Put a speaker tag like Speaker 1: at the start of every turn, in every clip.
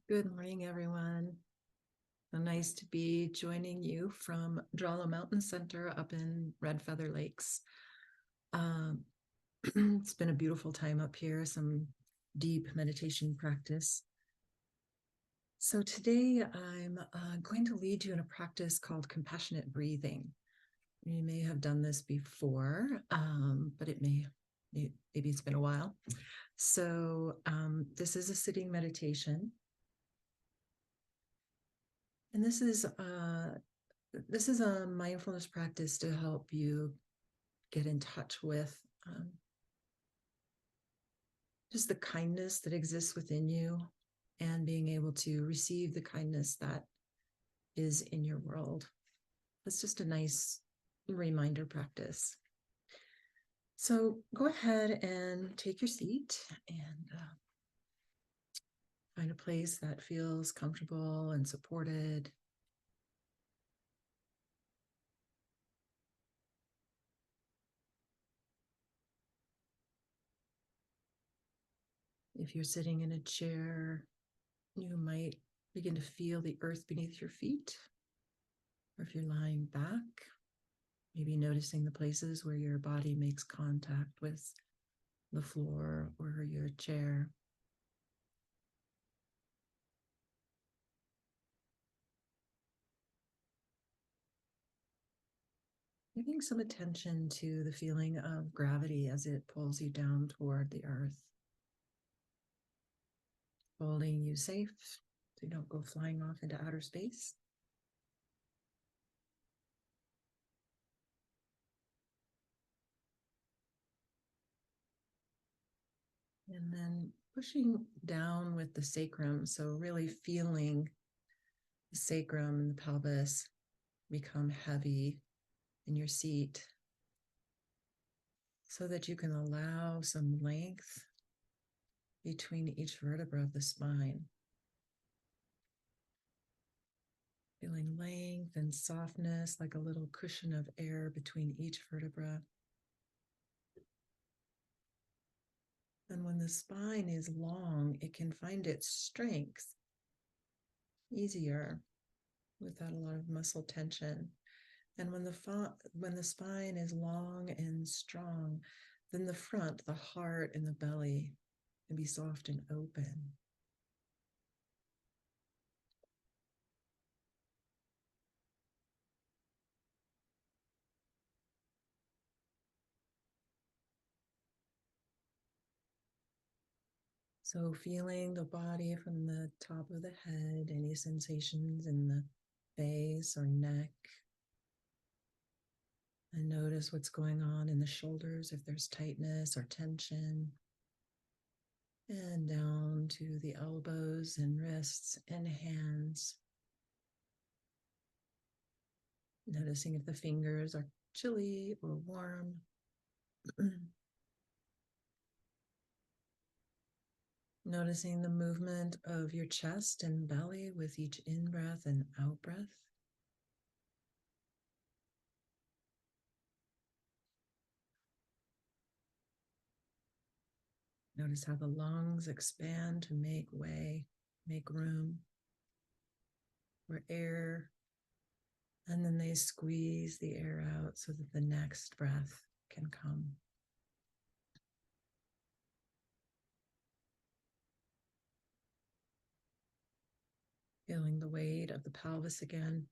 Speaker 1: Good morning, everyone. So nice to be joining you from Drala Mountain Center up in Red Feather Lakes. Um, it's been a beautiful time up here, some deep meditation practice. So today I'm going to lead you in a practice called compassionate breathing. You may have done this before, but maybe it's been a while. So this is a sitting meditation. And this is a mindfulness practice to help you get in touch with just the kindness that exists within you and being able to receive the kindness that is in your world. It's just a nice reminder practice. So go ahead and take your seat and find a place that feels comfortable and supported. If you're sitting in a chair, you might begin to feel the earth beneath your feet. Or if you're lying back, maybe noticing the places where your body makes contact with the floor or your chair. Giving some attention to the feeling of gravity as it pulls you down toward the earth, holding you safe so you don't go flying off into outer space. And then pushing down with the sacrum, so really feeling the sacrum and the pelvis become heavy in your seat so that you can allow some length between each vertebra of the spine. Feeling length and softness like a little cushion of air between each vertebra. And when the spine is long, it can find its strength easier without a lot of muscle tension. And when the spine is long and strong, then the front, the heart, and the belly can be soft and open. So feeling the body from the top of the head, any sensations in the face or neck, and notice what's going on in the shoulders, if there's tightness or tension, and down to the elbows and wrists and hands. Noticing if the fingers are chilly or warm. Noticing the movement of your chest and belly with each in-breath and out-breath. Notice how the lungs expand to make way, make room for air, and then they squeeze the air out so that the next breath can come. Feeling the weight of the pelvis again,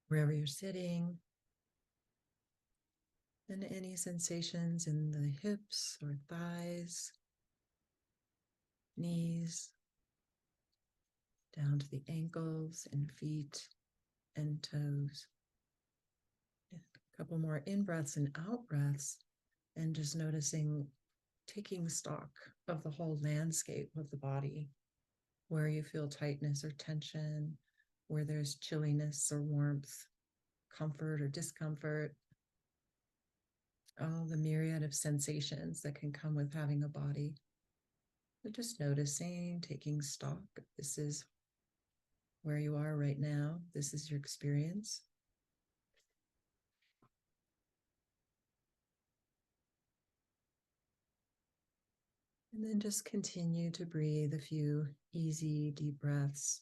Speaker 1: wherever you're sitting, and any sensations in the hips or thighs, knees, down to the ankles and feet and toes. A couple more in-breaths and out-breaths, and just noticing, taking stock of the whole landscape of the body, where you feel tightness or tension, where there's chilliness or warmth, comfort or discomfort, all the myriad of sensations that can come with having a body. But just noticing, taking stock. This is where you are right now. This is your experience. And then just continue to breathe a few easy, deep breaths,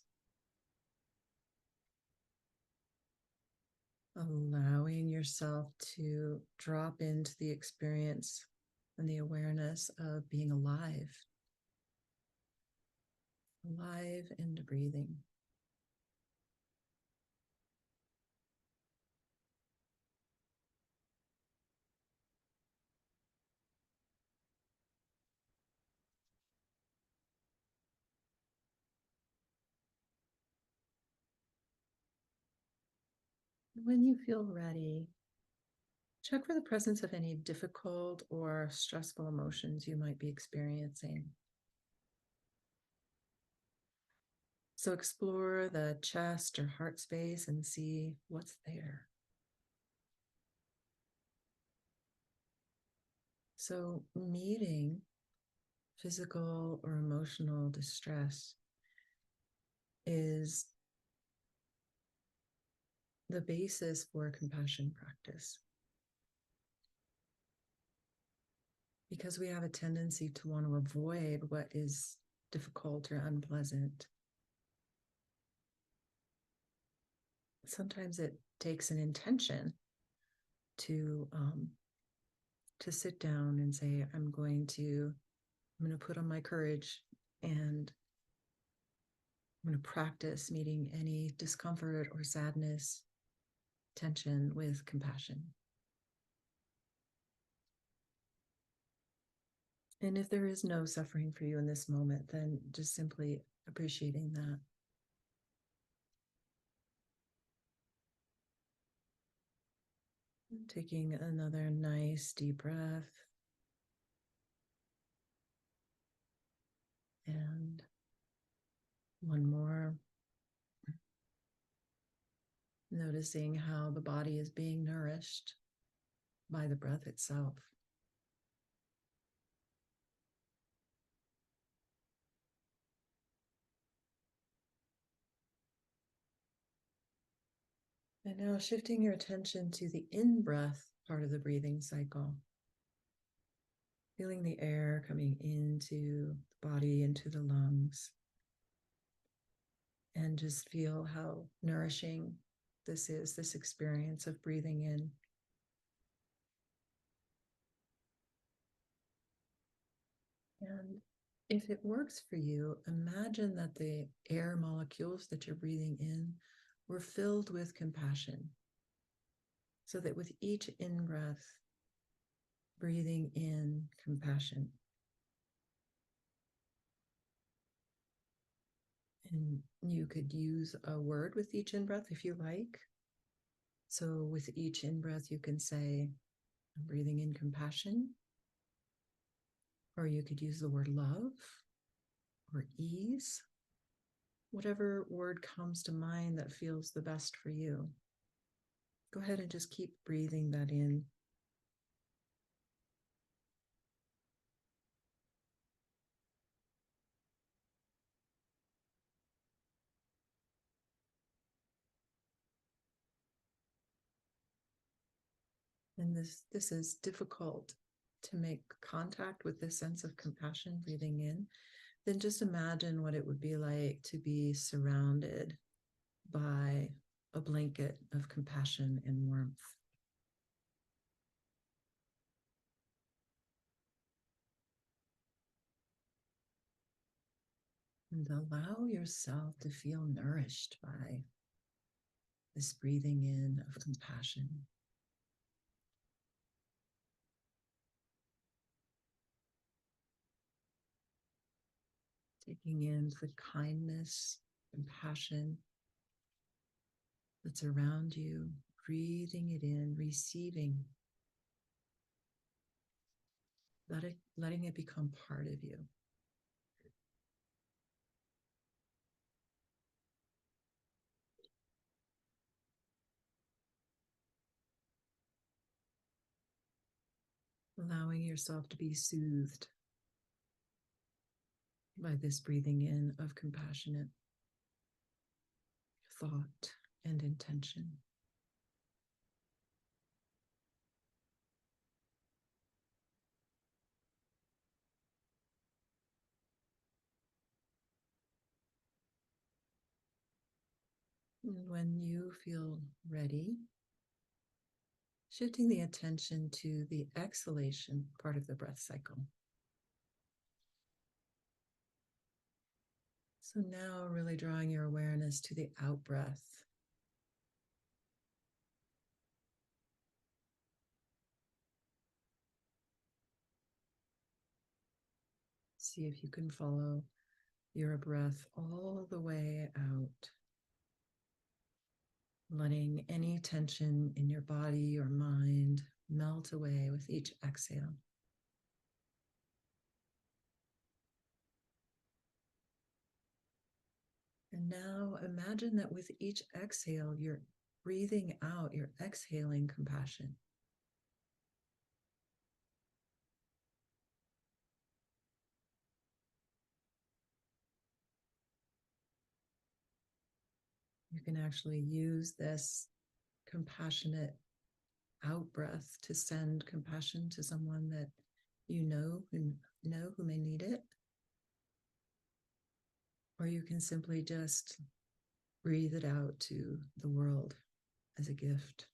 Speaker 1: allowing yourself to drop into the experience and the awareness of being alive, alive and breathing. When you feel ready, check for the presence of any difficult or stressful emotions you might be experiencing. So explore the chest or heart space and see what's there. So meeting physical or emotional distress is the basis for a compassion practice. Because we have a tendency to want to avoid what is difficult or unpleasant. Sometimes it takes an intention to sit down and say, I'm going to put on my courage, and I'm going to practice meeting any discomfort or sadness, tension with compassion. And if there is no suffering for you in this moment, then just simply appreciating that. Taking another nice deep breath. And one more. Noticing how the body is being nourished by the breath itself. And now shifting your attention to the in-breath part of the breathing cycle. Feeling the air coming into the body, into the lungs. And just feel how nourishing this is, this experience of breathing in. And if it works for you, imagine that the air molecules that you're breathing in were filled with compassion. So that with each in-breath, breathing in compassion. And you could use a word with each in-breath if you like. So with each in-breath, you can say, I'm breathing in compassion. Or you could use the word love or ease. Whatever word comes to mind that feels the best for you. Go ahead and just keep breathing that in. And this is difficult to make contact with this sense of compassion, breathing in. Then just imagine what it would be like to be surrounded by a blanket of compassion and warmth. And allow yourself to feel nourished by this breathing in of compassion. Taking in the kindness, compassion that's around you, breathing it in, receiving, letting it become part of you. Allowing yourself to be soothed by this breathing in of compassionate thought and intention. And when you feel ready, shifting the attention to the exhalation part of the breath cycle. So now really drawing your awareness to the out breath. See if you can follow your breath all the way out, letting any tension in your body or mind melt away with each exhale. And now imagine that with each exhale, you're breathing out, you're exhaling compassion. You can actually use this compassionate out breath to send compassion to someone that you who may need it. Or you can simply just breathe it out to the world as a gift.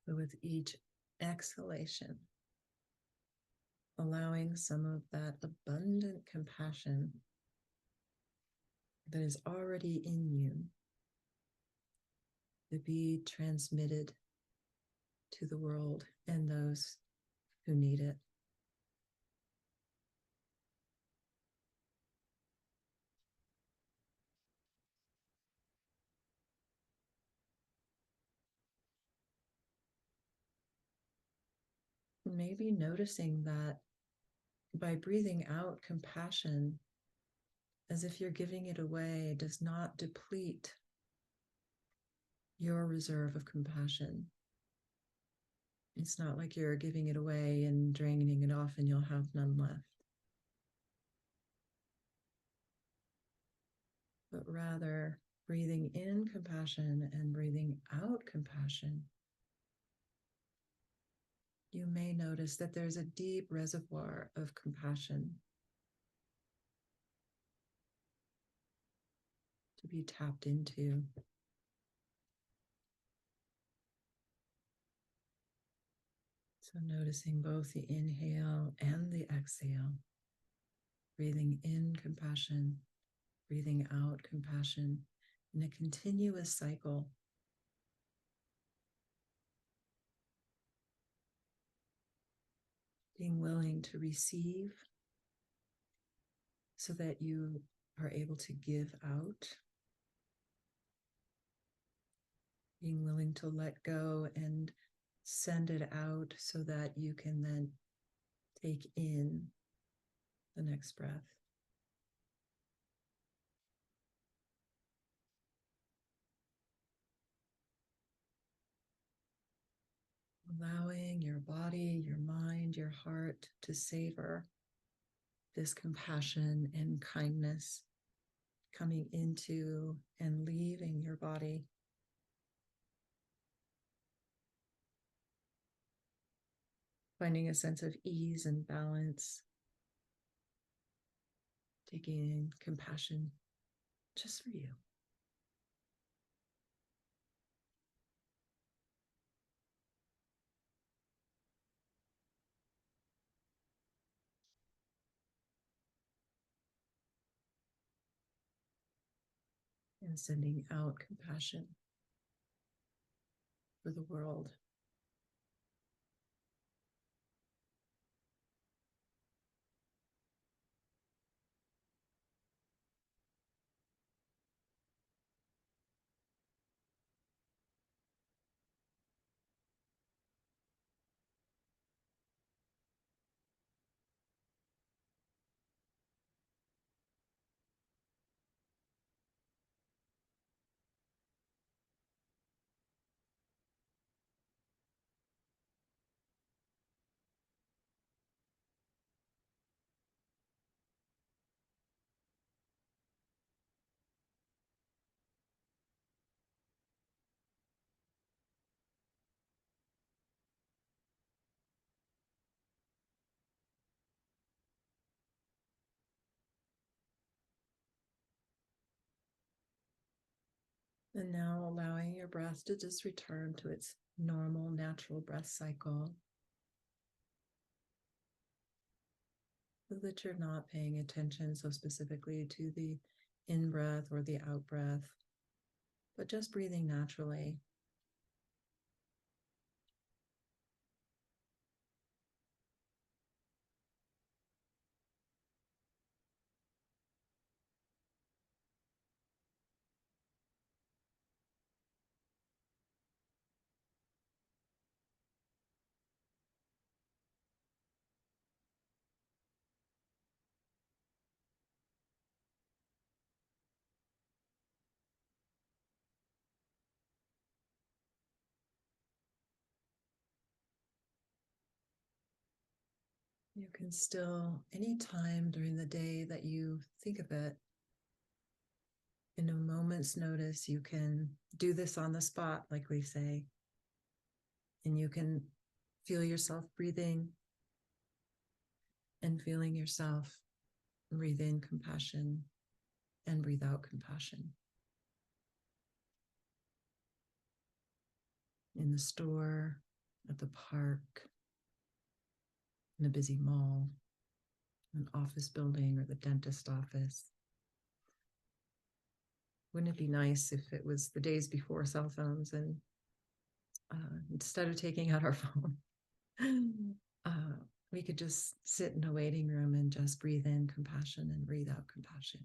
Speaker 1: So with each exhalation, allowing some of that abundant compassion that is already in you to be transmitted to the world and those who need it. Maybe noticing that by breathing out compassion, as if you're giving it away, does not deplete your reserve of compassion. It's not like you're giving it away and draining it off and you'll have none left. But rather breathing in compassion and breathing out compassion, you may notice that there's a deep reservoir of compassion to be tapped into. So noticing both the inhale and the exhale, breathing in compassion, breathing out compassion in a continuous cycle. Being willing to receive so that you are able to give out. Being willing to let go and send it out so that you can then take in the next breath. Allowing your body, your mind, your heart to savor this compassion and kindness coming into and leaving your body. Finding a sense of ease and balance. Taking in compassion just for you. And sending out compassion for the world. And now allowing your breath to just return to its normal, natural breath cycle, so that you're not paying attention so specifically to the in breath or the out breath, but just breathing naturally. You can still, anytime during the day that you think of it, in a moment's notice, you can do this on the spot, like we say, and you can feel yourself breathing and feeling yourself breathe in compassion and breathe out compassion. In the store, at the park, in a busy mall, an office building, or the dentist office. Wouldn't it be nice if it was the days before cell phones and instead of taking out our phone, uh, we could just sit in a waiting room and just breathe in compassion and breathe out compassion.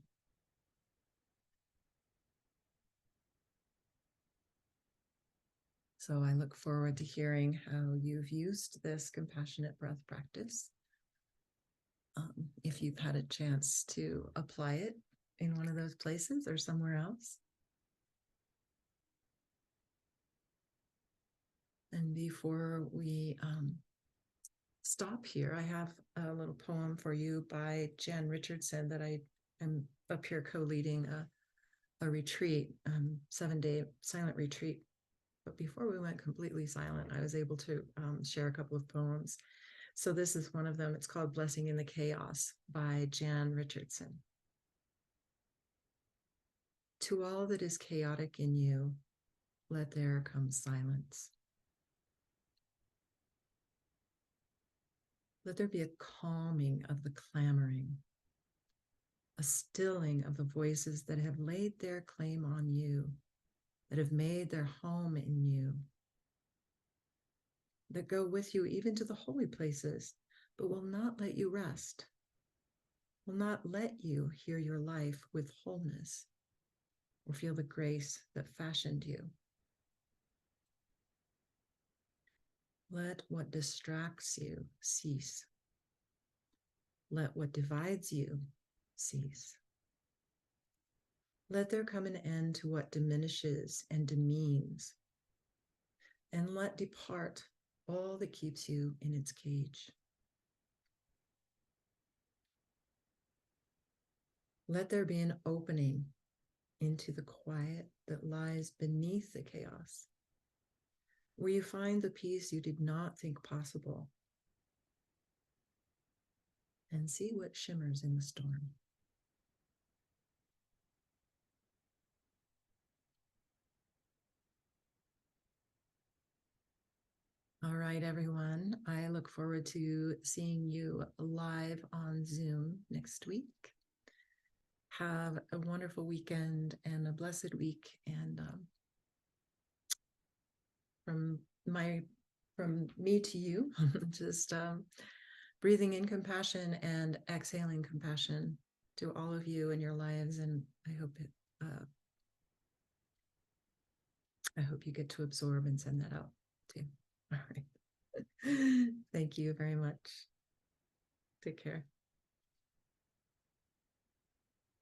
Speaker 1: So I look forward to hearing how you've used this compassionate breath practice. If you've had a chance to apply it in one of those places or somewhere else. And before we stop here, I have a little poem for you by Jan Richardson that I am up here co-leading a retreat, 7-day silent retreat. But before we went completely silent, I was able to share a couple of poems. So this is one of them. It's called Blessing in the Chaos by Jan Richardson. To all that is chaotic in you, let there come silence. Let there be a calming of the clamoring, a stilling of the voices that have laid their claim on you, that have made their home in you, that go with you even to the holy places, but will not let you rest, will not let you hear your life with wholeness or feel the grace that fashioned you. Let what distracts you cease. Let what divides you cease. Let there come an end to what diminishes and demeans, and let depart all that keeps you in its cage. Let there be an opening into the quiet that lies beneath the chaos, where you find the peace you did not think possible, and see what shimmers in the storm. All right, everyone. I look forward to seeing you live on Zoom next week. Have a wonderful weekend and a blessed week. And from me to you, just breathing in compassion and exhaling compassion to all of you in your lives. And I hope you get to absorb and send that out too. All right. Thank you very much. Take care.